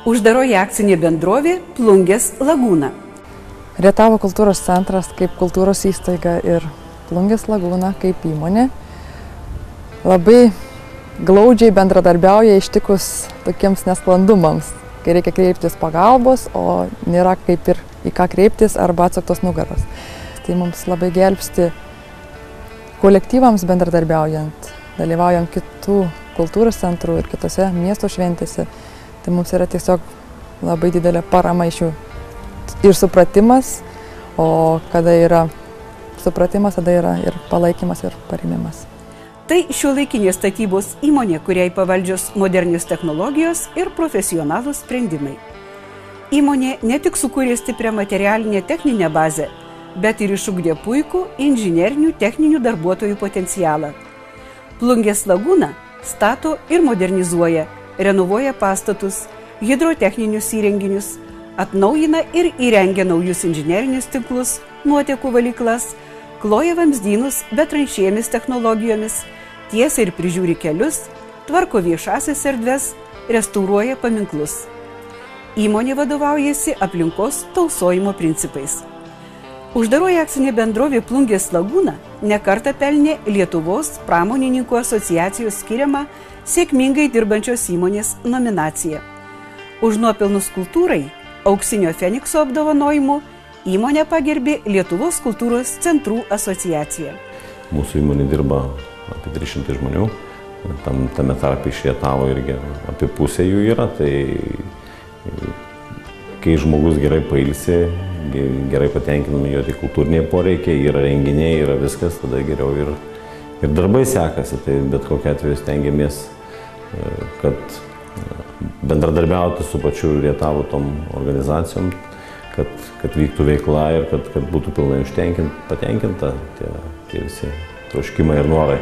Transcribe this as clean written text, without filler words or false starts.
Uždaroji akcinė bendrovė Plungės Lagūna. Rietavo kultūros centras kaip kultūros įstaiga ir Plungės Lagūna kaip įmonė labai glaudžiai bendradarbiauja ištikus tokiems nesklandumams, kai reikia kreiptis pagalbos, o nėra kaip ir į ką kreiptis arba atsuktos nugaros. Tai mums labai gelbsti kolektyvams bendradarbiaujant, dalyvaujant kitų kultūros centrų ir kitose miesto šventėse. Tai mums yra tiesiog labai didelė parama iš jų ir supratimas, o kada yra supratimas, tada yra ir palaikymas, ir parėmimas. Tai šiuolaikinės statybos įmonė, kuriai pavaldžios modernios technologijos ir profesionalūs sprendimai. Įmonė ne tik sukūrė stiprią materialinę techninę bazę, bet ir išugdė puikų inžinerinių techninių darbuotojų potencialą. Plungės Lagūna stato ir modernizuoja, renovuoja pastatus, hidrotechninius įrenginius, atnaujina ir įrengia naujus inžinerinius tinklus, nuotekų valyklas, kloja vamzdynus betranšėjomis technologijomis, tiesia ir prižiūri kelius, tvarko viešąsias erdves, restauruoja paminklus. Įmonė vadovaujasi aplinkos tausojimo principais. Uždaroji akcinė bendrovė Plungės Lagūna ne kartą pelnė Lietuvos pramonininkų asociacijos skiriamą sėkmingai dirbančios įmonės nominaciją. Už nuopelnus kultūrai auksinio Fenikso apdovanojimu įmonė pagerbė Lietuvos kultūros centrų asociacija. Mūsų įmonė dirba apie 300 žmonių, tame tarpe iš Rietavo irgi apie pusę jų yra, tai kai žmogus gerai pailsi, gerai patenkinami jo tik kultūriniai poreikiai, yra renginiai, yra viskas, tada geriau ir darbai sekasi, tai bet kokiu atveju stengiamės, kad bendradarbiauti su pačiu Rietavo tom organizacijom, kad vyktų veikla ir kad būtų pilnai patenkinta tie visi troškimai ir norai.